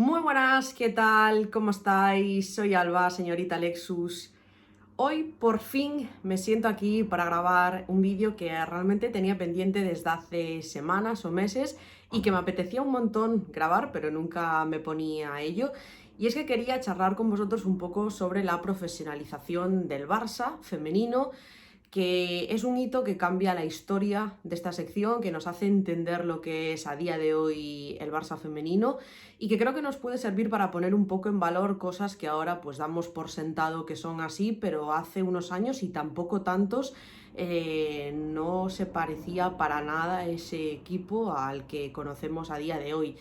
Muy buenas, ¿qué tal? ¿Cómo estáis? Soy Alba, señorita Lexus. Hoy por fin me siento aquí para grabar un vídeo que realmente tenía pendiente desde hace semanas o meses y que me apetecía un montón grabar, pero nunca me ponía a ello. Y es que quería charlar con vosotros un poco sobre la profesionalización del Barça femenino, que es un hito que cambia la historia de esta sección, que nos hace entender lo que es a día de hoy el Barça femenino y que creo que nos puede servir para poner un poco en valor cosas que ahora pues damos por sentado que son así, pero hace unos años y tampoco tantos no se parecía para nada ese equipo al que conocemos a día de hoy.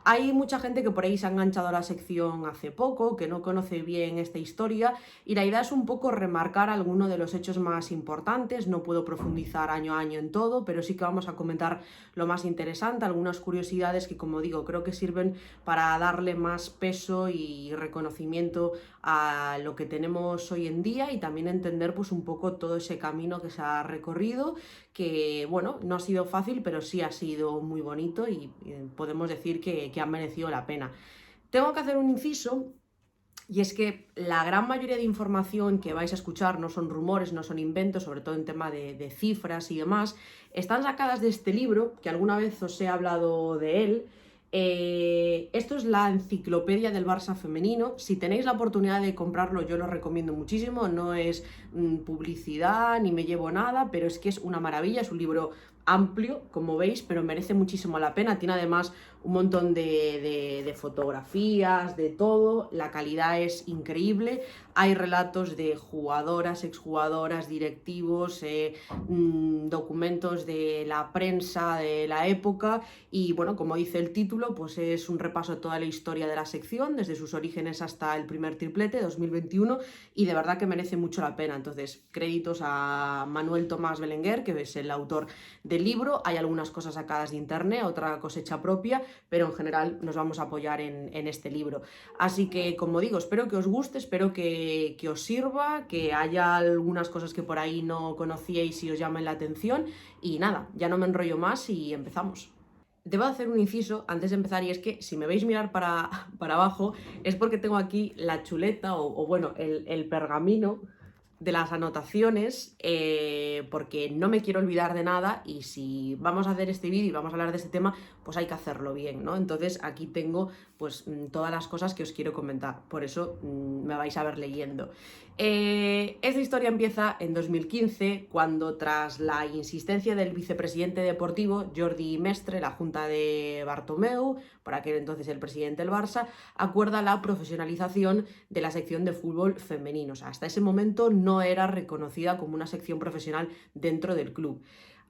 Hay mucha gente que por ahí se ha enganchado a la sección hace poco, que no conoce bien esta historia, y la idea es un poco remarcar algunos de los hechos más importantes. No puedo profundizar año a año en todo, pero sí que vamos a comentar lo más interesante, algunas curiosidades que, como digo, creo que sirven para darle más peso y reconocimiento a lo que tenemos hoy en día y también entender pues un poco todo ese camino que se ha recorrido, que bueno, no ha sido fácil, pero sí ha sido muy bonito y podemos decir que ha merecido la pena. Tengo que hacer un inciso. Y es que la gran mayoría de información que vais a escuchar no son rumores, no son inventos, sobre todo en tema de cifras y demás, están sacadas de este libro, que alguna vez os he hablado de él. Esto es la enciclopedia del Barça femenino. Si tenéis la oportunidad de comprarlo, yo lo recomiendo muchísimo. No es publicidad ni me llevo nada, pero es que es una maravilla. Es un libro amplio, como veis, pero merece muchísimo la pena. Tiene además un montón de fotografías, de todo. La calidad es increíble. Hay relatos de jugadoras, exjugadoras, directivos, documentos de la prensa de la época y bueno, como dice el título, pues es un repaso de toda la historia de la sección, desde sus orígenes hasta el primer triplete 2021 y de verdad que merece mucho la pena. Entonces, créditos a Manuel Tomás Belenguer, que es el autor del libro. Hay algunas cosas sacadas de internet, otra cosecha propia, pero en general nos vamos a apoyar en este libro. Así que, como digo, espero que os guste, espero que os sirva, que haya algunas cosas que por ahí no conocíais y os llamen la atención. Y nada, ya no me enrollo más y empezamos. Debo hacer un inciso antes de empezar y es que si me veis mirar para abajo es porque tengo aquí la chuleta o bueno, el pergamino de las anotaciones, porque no me quiero olvidar de nada y si vamos a hacer este vídeo y vamos a hablar de este tema, pues hay que hacerlo bien, ¿no? Entonces aquí tengo pues todas las cosas que os quiero comentar, por eso me vais a ver leyendo. Esta historia empieza en 2015, cuando tras la insistencia del vicepresidente deportivo Jordi Mestre, la junta de Bartomeu, por aquel entonces el presidente del Barça, acuerda la profesionalización de la sección de fútbol femenino. O sea, hasta ese momento no era reconocida como una sección profesional dentro del club.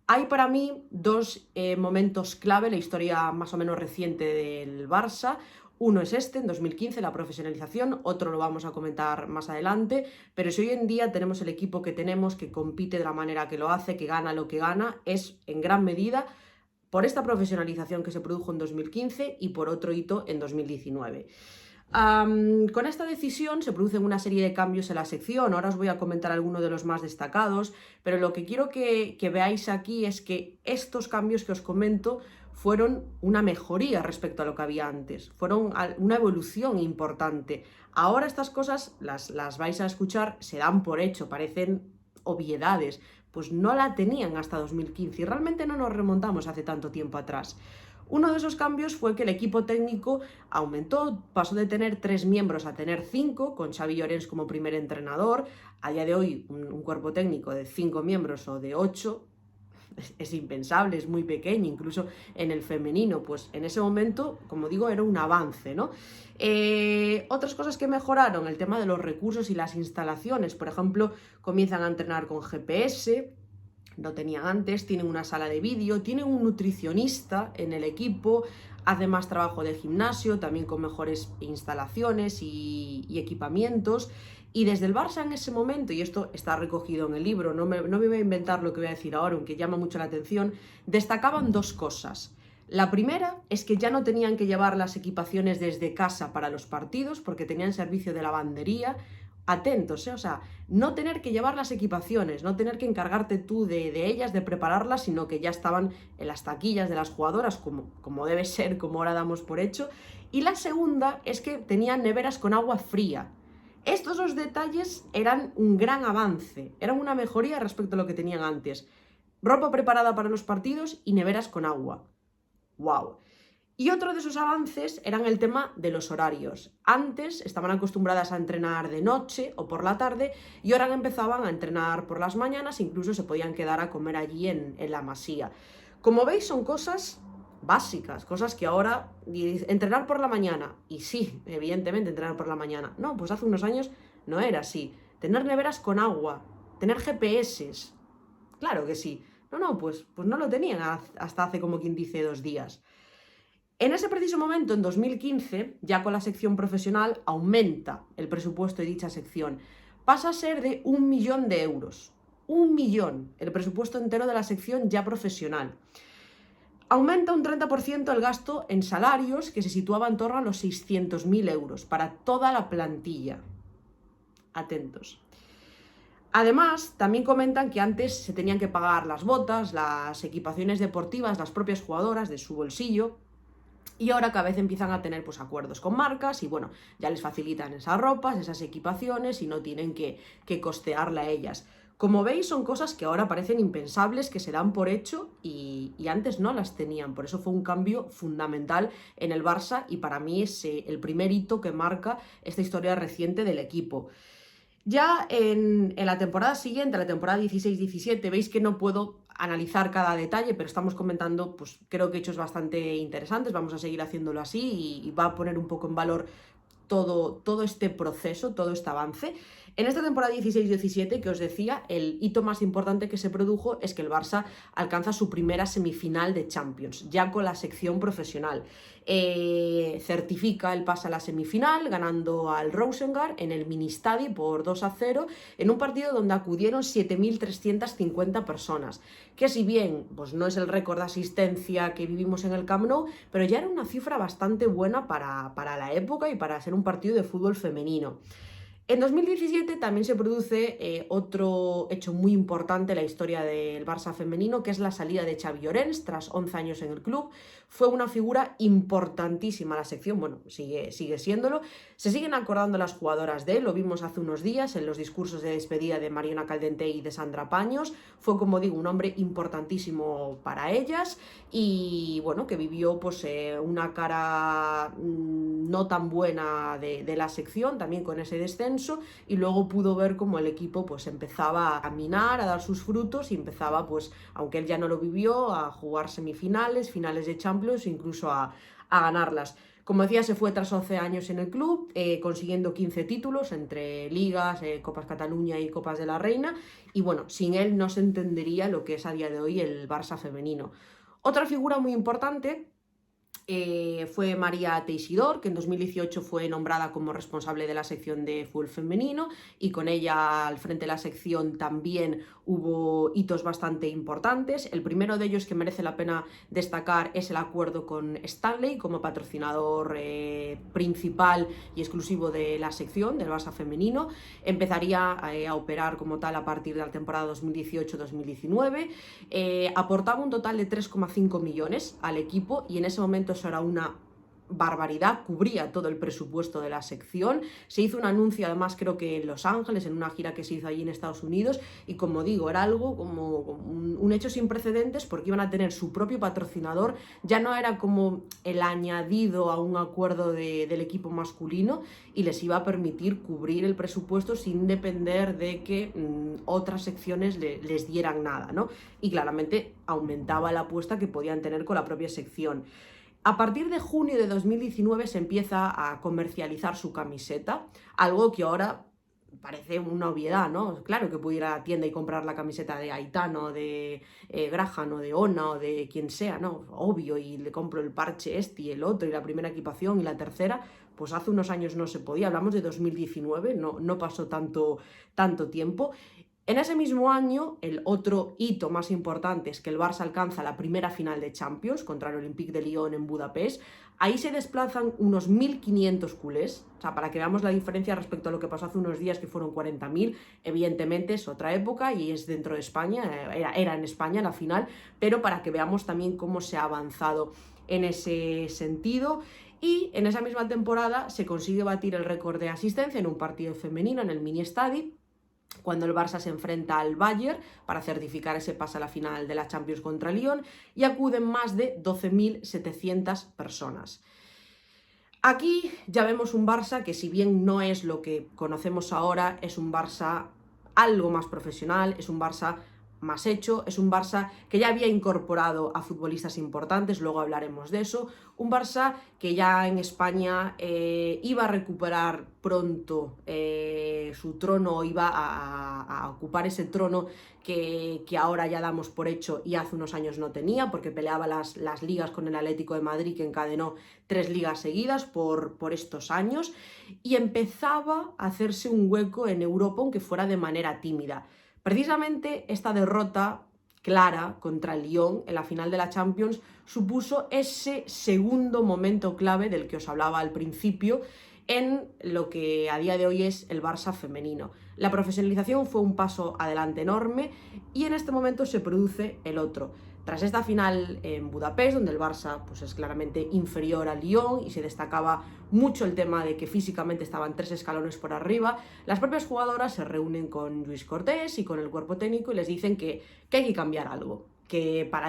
Hay para mí dos momentos clave en la historia más o menos reciente del Barça. Uno es este, en 2015, la profesionalización, otro lo vamos a comentar más adelante, pero si hoy en día tenemos el equipo que tenemos, que compite de la manera que lo hace, que gana lo que gana, es en gran medida por esta profesionalización que se produjo en 2015 y por otro hito en 2019. Con esta decisión se producen una serie de cambios en la sección. Ahora os voy a comentar algunos de los más destacados, pero lo que quiero que veáis aquí es que estos cambios que os comento fueron una mejoría respecto a lo que había antes, fueron una evolución importante. Ahora estas cosas las vais a escuchar, se dan por hecho, parecen obviedades, pues no la tenían hasta 2015 y realmente no nos remontamos hace tanto tiempo atrás. Uno de esos cambios fue que el equipo técnico aumentó, pasó de tener 3 miembros a tener 5, con Xavi Llorens como primer entrenador. A día de hoy un cuerpo técnico de 5 miembros o de 8 es impensable, es muy pequeño, incluso en el femenino, pues en ese momento, como digo, era un avance, ¿no? Otras cosas que mejoraron, el tema de los recursos y las instalaciones, por ejemplo, comienzan a entrenar con GPS, no tenían antes, tienen una sala de vídeo, tienen un nutricionista en el equipo, hace más trabajo de gimnasio, también con mejores instalaciones y equipamientos. Y desde el Barça en ese momento, y esto está recogido en el libro, no me voy a inventar lo que voy a decir ahora, aunque llama mucho la atención, destacaban dos cosas. La primera es que ya no tenían que llevar las equipaciones desde casa para los partidos, porque tenían servicio de lavandería. Atentos, o sea, no tener que llevar las equipaciones, no tener que encargarte tú de ellas, de prepararlas, sino que ya estaban en las taquillas de las jugadoras, como debe ser, como ahora damos por hecho. Y la segunda es que tenían neveras con agua fría. Estos dos detalles eran un gran avance, eran una mejoría respecto a lo que tenían antes. Ropa preparada para los partidos y neveras con agua. ¡Wow! Y otro de esos avances eran el tema de los horarios. Antes estaban acostumbradas a entrenar de noche o por la tarde y ahora empezaban a entrenar por las mañanas, incluso se podían quedar a comer allí en la masía. Como veis, son cosas básicas, cosas que ahora entrenar por la mañana, y sí, evidentemente entrenar por la mañana, no, pues hace unos años no era así. Tener neveras con agua, tener GPS, claro que sí. No, pues no lo tenían hasta hace como quien dice 2 días. En ese preciso momento, en 2015, ya con la sección profesional, aumenta el presupuesto de dicha sección. Pasa a ser de 1 millón de euros. 1 millón, el presupuesto entero de la sección ya profesional. Aumenta un 30% el gasto en salarios, que se situaba en torno a los 600.000 euros para toda la plantilla. Atentos. Además, también comentan que antes se tenían que pagar las botas, las equipaciones deportivas, las propias jugadoras de su bolsillo, y ahora cada vez empiezan a tener pues acuerdos con marcas y bueno, ya les facilitan esas ropas, esas equipaciones y no tienen que costearla a ellas. Como veis, son cosas que ahora parecen impensables, que se dan por hecho y antes no las tenían. Por eso fue un cambio fundamental en el Barça y para mí es el primer hito que marca esta historia reciente del equipo. Ya en la temporada siguiente, la temporada 16-17, veis que no puedo analizar cada detalle, pero estamos comentando, pues creo que hechos bastante interesantes, vamos a seguir haciéndolo así y va a poner un poco en valor todo este proceso, todo este avance. En esta temporada 16-17, que os decía, el hito más importante que se produjo es que el Barça alcanza su primera semifinal de Champions, ya con la sección profesional. Certifica el pase a la semifinal, ganando al Rosengard en el Ministadi por 2-0, en un partido donde acudieron 7.350 personas, que si bien pues no es el récord de asistencia que vivimos en el Camp Nou, pero ya era una cifra bastante buena para la época y para ser un partido de fútbol femenino. En 2017 también se produce otro hecho muy importante en la historia del Barça femenino, que es la salida de Xavi Llorens tras 11 años en el club. Fue una figura importantísima la sección, bueno, sigue siéndolo. Se siguen acordando las jugadoras de él, lo vimos hace unos días en los discursos de despedida de Mariona Caldentey y de Sandra Paños. Fue, como digo, un hombre importantísimo para ellas y, bueno, que vivió pues una cara no tan buena de la sección, también con ese descenso, y luego pudo ver cómo el equipo pues empezaba a caminar, a dar sus frutos y empezaba, pues, aunque él ya no lo vivió, a jugar semifinales, finales de Champions, incluso a ganarlas. Como decía, se fue tras 11 años en el club, consiguiendo 15 títulos entre ligas, Copas Cataluña y Copas de la Reina, y bueno, sin él no se entendería lo que es a día de hoy el Barça femenino. Otra figura muy importante fue María Teixidor, que en 2018 fue nombrada como responsable de la sección de fútbol femenino, y con ella al frente de la sección también hubo hitos bastante importantes. El primero de ellos que merece la pena destacar es el acuerdo con Stanley como patrocinador principal y exclusivo de la sección del Barça femenino. Empezaría a operar como tal a partir de la temporada 2018-2019. Aportaba un total de 3,5 millones al equipo y en ese momento eso era una barbaridad, cubría todo el presupuesto de la sección. Se hizo un anuncio además creo que en Los Ángeles, en una gira que se hizo allí en Estados Unidos, y como digo, era algo como un hecho sin precedentes porque iban a tener su propio patrocinador, ya no era como el añadido a un acuerdo del equipo masculino, y les iba a permitir cubrir el presupuesto sin depender de que otras secciones les dieran nada, ¿no? Y claramente aumentaba la apuesta que podían tener con la propia sección. A partir de junio de 2019 se empieza a comercializar su camiseta, algo que ahora parece una obviedad, ¿no? Claro que pudiera ir a la tienda y comprar la camiseta de Aitana o de Graham o de Ona o de quien sea, ¿no? Obvio, y le compro el parche este y el otro y la primera equipación y la tercera. Pues hace unos años no se podía, hablamos de 2019, no pasó tanto tiempo. En ese mismo año, el otro hito más importante es que el Barça alcanza la primera final de Champions contra el Olympique de Lyon en Budapest. Ahí se desplazan unos 1.500 culés, o sea, para que veamos la diferencia respecto a lo que pasó hace unos días, que fueron 40.000. Evidentemente es otra época y es dentro de España, era en España la final, pero para que veamos también cómo se ha avanzado en ese sentido. Y en esa misma temporada se consigue batir el récord de asistencia en un partido femenino en el Mini Estadi, cuando el Barça se enfrenta al Bayern para certificar ese pase a la final de la Champions contra Lyon, y acuden más de 12.700 personas. Aquí ya vemos un Barça que, si bien no es lo que conocemos ahora, es un Barça algo más profesional, es un Barça más hecho, es un Barça que ya había incorporado a futbolistas importantes, luego hablaremos de eso, un Barça que ya en España iba a recuperar pronto su trono, iba a ocupar ese trono que ahora ya damos por hecho y hace unos años no tenía, porque peleaba las ligas con el Atlético de Madrid, que encadenó 3 ligas seguidas por estos años, y empezaba a hacerse un hueco en Europa, aunque fuera de manera tímida. Precisamente esta derrota clara contra el Lyon en la final de la Champions supuso ese segundo momento clave del que os hablaba al principio en lo que a día de hoy es el Barça femenino. La profesionalización fue un paso adelante enorme y en este momento se produce el otro. Tras esta final en Budapest, donde el Barça pues, es claramente inferior al Lyon y se destacaba mucho el tema de que físicamente estaban 3 escalones por arriba, las propias jugadoras se reúnen con Lluís Cortés y con el cuerpo técnico y les dicen que hay que cambiar algo, que para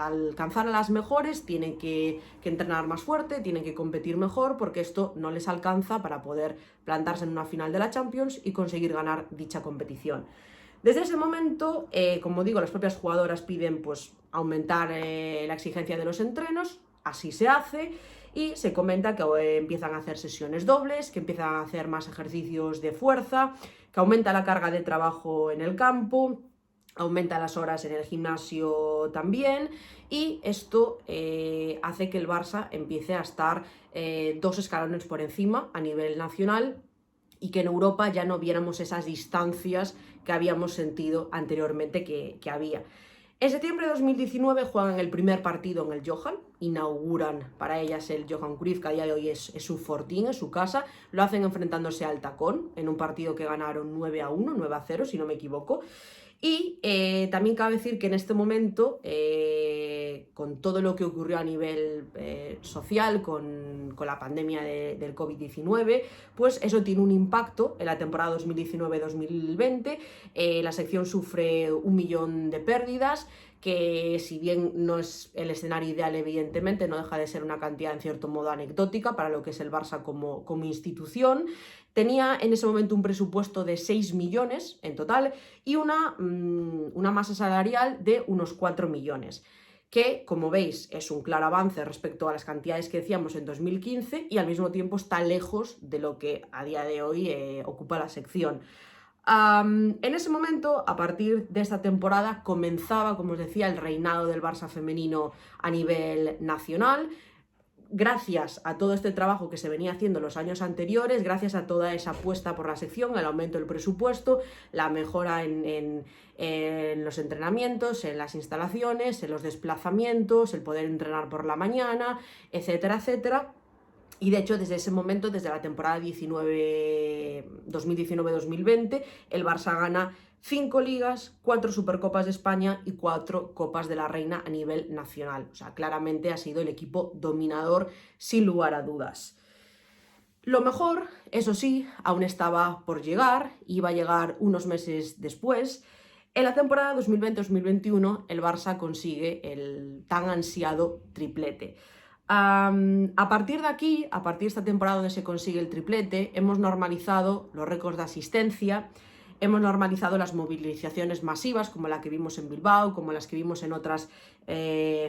alcanzar a las mejores tienen que entrenar más fuerte, tienen que competir mejor, porque esto no les alcanza para poder plantarse en una final de la Champions y conseguir ganar dicha competición. Desde ese momento, como digo, las propias jugadoras piden pues, aumentar la exigencia de los entrenos, así se hace, y se comenta que empiezan a hacer sesiones dobles, que empiezan a hacer más ejercicios de fuerza, que aumenta la carga de trabajo en el campo, aumenta las horas en el gimnasio también, y esto hace que el Barça empiece a estar 2 escalones por encima a nivel nacional, y que en Europa ya no viéramos esas distancias que habíamos sentido anteriormente que había. En septiembre de 2019 juegan el primer partido en el Johan, inauguran para ellas el Johan Cruyff, que a día de hoy es su fortín, es su casa, lo hacen enfrentándose al Tacón, en un partido que ganaron 9-1, 9-0 si no me equivoco. Y también cabe decir que en este momento, con todo lo que ocurrió a nivel social, con la pandemia del COVID-19, pues eso tiene un impacto en la temporada 2019-2020. La sección sufre 1 millón de pérdidas, que si bien no es el escenario ideal, evidentemente, no deja de ser una cantidad en cierto modo anecdótica para lo que es el Barça como institución. Tenía en ese momento un presupuesto de 6 millones en total y una masa salarial de unos 4 millones, que, como veis, es un claro avance respecto a las cantidades que decíamos en 2015 y al mismo tiempo está lejos de lo que a día de hoy ocupa la sección. En ese momento, a partir de esta temporada, comenzaba, como os decía, el reinado del Barça femenino a nivel nacional. Gracias a todo este trabajo que se venía haciendo los años anteriores, gracias a toda esa apuesta por la sección, el aumento del presupuesto, la mejora en los entrenamientos, en las instalaciones, en los desplazamientos, el poder entrenar por la mañana, etcétera, etcétera. Y de hecho, desde ese momento, desde la temporada 2019-2020, el Barça gana 5 ligas, 4 Supercopas de España y 4 Copas de la Reina a nivel nacional. O sea, claramente ha sido el equipo dominador sin lugar a dudas. Lo mejor, eso sí, aún estaba por llegar, iba a llegar unos meses después. En la temporada 2020-2021 el Barça consigue el tan ansiado triplete. A partir de aquí, a partir de esta temporada donde se consigue el triplete, hemos normalizado los récords de asistencia, hemos normalizado las movilizaciones masivas como la que vimos en Bilbao, como las que vimos en otras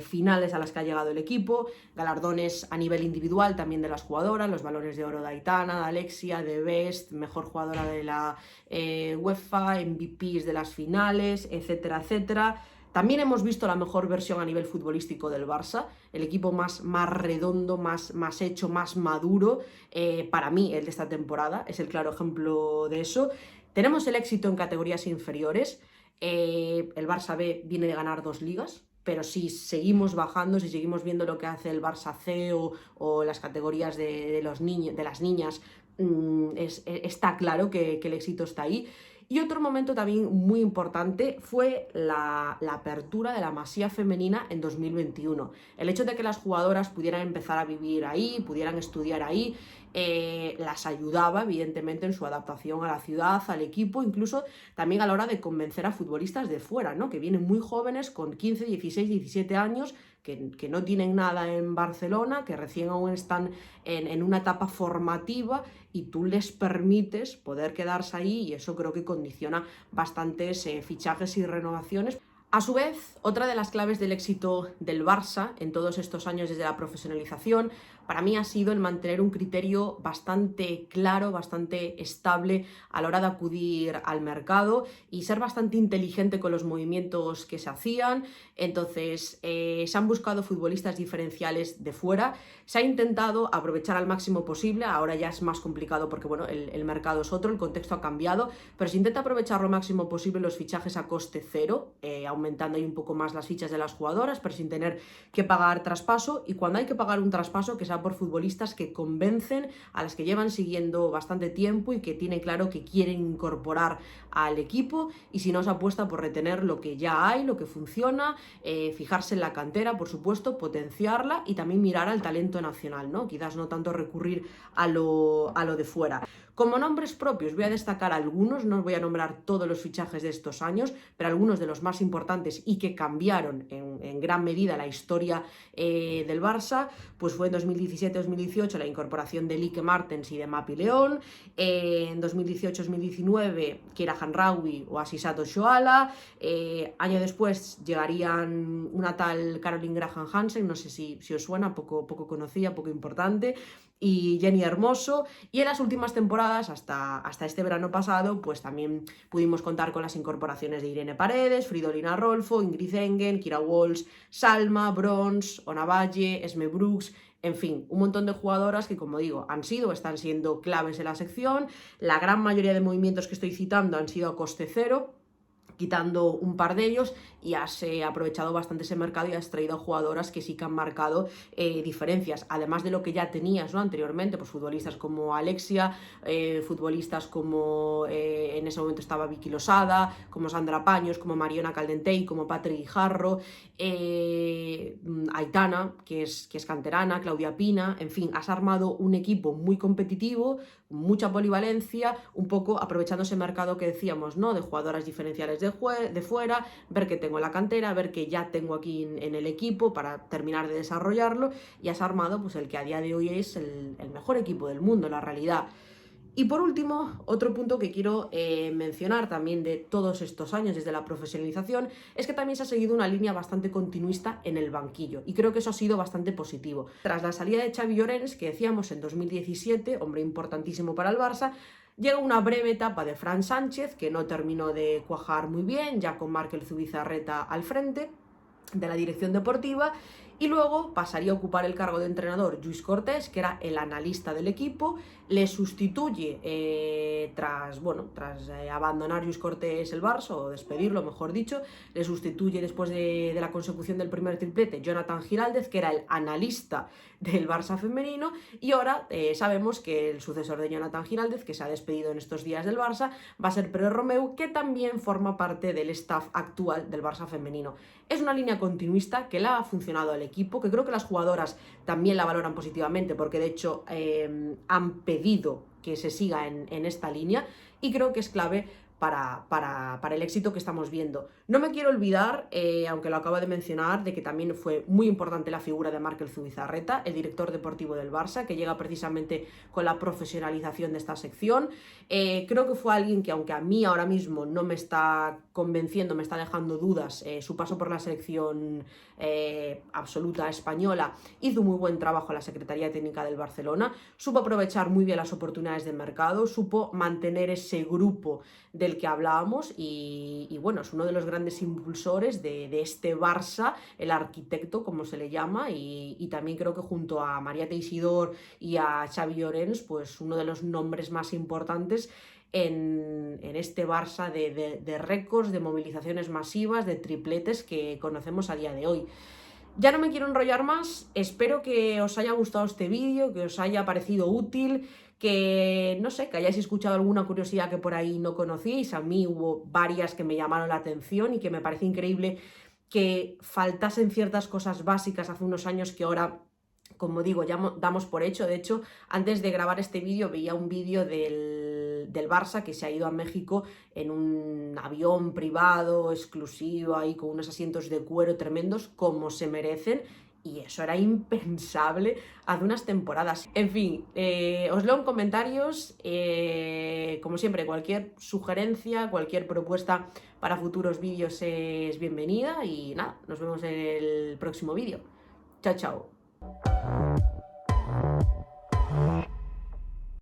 finales a las que ha llegado el equipo, galardones a nivel individual también de las jugadoras, los balones de oro de Aitana, de Alexia, de Best, mejor jugadora de la UEFA, MVPs de las finales, etcétera, etcétera. También hemos visto la mejor versión a nivel futbolístico del Barça, el equipo más redondo, más hecho, más maduro. Para mí, el de esta temporada es el claro ejemplo de eso. Tenemos el éxito en categorías inferiores. El Barça B viene de ganar 2 ligas, pero si seguimos bajando, si seguimos viendo lo que hace el Barça C o las categorías de las niñas, está claro que el éxito está ahí. Y otro momento también muy importante fue la apertura de la Masía femenina en 2021. El hecho de que las jugadoras pudieran empezar a vivir ahí, pudieran estudiar ahí, las ayudaba evidentemente en su adaptación a la ciudad, al equipo, incluso también a la hora de convencer a futbolistas de fuera, ¿no? Que vienen muy jóvenes con 15, 16, 17 años, que no tienen nada en Barcelona, que recién aún están en una etapa formativa, y tú les permites poder quedarse ahí, y eso creo que condiciona bastantes fichajes y renovaciones. A su vez, otra de las claves del éxito del Barça en todos estos años desde la profesionalización, para mí ha sido el mantener un criterio bastante claro, bastante estable a la hora de acudir al mercado y ser bastante inteligente con los movimientos que se hacían. Entonces, se han buscado futbolistas diferenciales de fuera, se ha intentado aprovechar al máximo posible, ahora ya es más complicado porque bueno, el mercado es otro, el contexto ha cambiado, pero se intenta aprovechar lo máximo posible los fichajes a coste cero, aumentando ahí un poco más las fichas de las jugadoras, pero sin tener que pagar traspaso, y cuando hay que pagar un traspaso, que sea por futbolistas que convencen, a las que llevan siguiendo bastante tiempo y que tienen claro que quieren incorporar al equipo, y si no, se apuesta por retener lo que ya hay, lo que funciona, fijarse en la cantera, por supuesto, potenciarla y también mirar al talento nacional, ¿no? Quizás no tanto recurrir a lo de fuera. Como nombres propios voy a destacar algunos, no os voy a nombrar todos los fichajes de estos años, pero algunos de los más importantes y que cambiaron en gran medida la historia del Barça. Pues fue en 2017-2018 la incorporación de Lique Martens y de Mapi León, en 2018-2019 Keira Hanraoui o Asisat Oshoala, año después llegarían una tal Caroline Graham Hansen, no sé si os suena, poco conocida, poco importante, y Jenny Hermoso, y en las últimas temporadas, hasta este verano pasado, pues también pudimos contar con las incorporaciones de Irene Paredes, Fridolina Rolfo, Ingrid Engen, Kira Walsh, Salma, Brons, Ona Valle, Esme Brooks, en fin, un montón de jugadoras que, como digo, han sido o están siendo claves en la sección. La gran mayoría de movimientos que estoy citando han sido a coste cero, quitando un par de ellos, y has aprovechado bastante ese mercado y has traído jugadoras que sí que han marcado diferencias, además de lo que ya tenías, ¿no? Anteriormente, pues futbolistas como Alexia, futbolistas como en ese momento estaba Vicky Losada, como Sandra Paños, como Mariona Caldentey, como Patri Guijarro, Aitana, que es canterana, Claudia Pina, en fin, has armado un equipo muy competitivo, mucha polivalencia, un poco aprovechando ese mercado que decíamos, ¿no? De jugadoras diferenciales de fuera, ver que tengo en la cantera, ver que ya tengo aquí en el equipo para terminar de desarrollarlo, y has armado pues el que a día de hoy es el mejor equipo del mundo, la realidad. Y por último, otro punto que quiero mencionar también de todos estos años desde la profesionalización es que también se ha seguido una línea bastante continuista en el banquillo, y creo que eso ha sido bastante positivo. Tras la salida de Xavi Llorens, que decíamos en 2017, hombre importantísimo para el Barça, llega una breve etapa de Fran Sánchez que no terminó de cuajar muy bien, ya con Markel Zubizarreta al frente de la dirección deportiva, y luego pasaría a ocupar el cargo de entrenador Lluís Cortés, que era el analista del equipo. Le sustituye tras abandonar Lluís Cortés el Barça, o despedirlo mejor dicho, le sustituye después de la consecución del primer triplete Jonathan Giraldez, que era el analista del Barça femenino, y ahora sabemos que el sucesor de Jonathan Giraldez, que se ha despedido en estos días del Barça, va a ser Pere Romeu, que también forma parte del staff actual del Barça femenino. Es una línea continuista que le ha funcionado al equipo, que creo que las jugadoras también la valoran positivamente, porque de hecho han pedido que se siga en esta línea, y creo que es clave para el éxito que estamos viendo. No me quiero olvidar, aunque lo acabo de mencionar, de que también fue muy importante la figura de Markel Zubizarreta, el director deportivo del Barça, que llega precisamente con la profesionalización de esta sección. Creo que fue alguien que, aunque a mí ahora mismo no me está convenciendo, me está dejando dudas, su paso por la selección absoluta española, hizo muy buen trabajo en la Secretaría Técnica del Barcelona, supo aprovechar muy bien las oportunidades de mercado, supo mantener ese grupo del que hablábamos, y bueno, es uno de los grandes impulsores de este Barça, el arquitecto, como se le llama, y también creo que junto a María Teixidor y a Xavi Llorens, pues uno de los nombres más importantes en este Barça de récords, de movilizaciones masivas, de tripletes que conocemos a día de hoy. Ya no me quiero enrollar más, espero que os haya gustado este vídeo, que os haya parecido útil, que no sé, que hayáis escuchado alguna curiosidad que por ahí no conocíais. A mí hubo varias que me llamaron la atención y que me parece increíble que faltasen ciertas cosas básicas hace unos años que ahora, como digo, ya damos por hecho. De hecho, antes de grabar este vídeo veía un vídeo del Barça que se ha ido a México en un avión privado, exclusivo, ahí con unos asientos de cuero tremendos, como se merecen. Y eso era impensable hace unas temporadas. En fin, os leo en comentarios. Como siempre, cualquier sugerencia, cualquier propuesta para futuros vídeos es bienvenida. Y nada, nos vemos en el próximo vídeo. Chao, chao.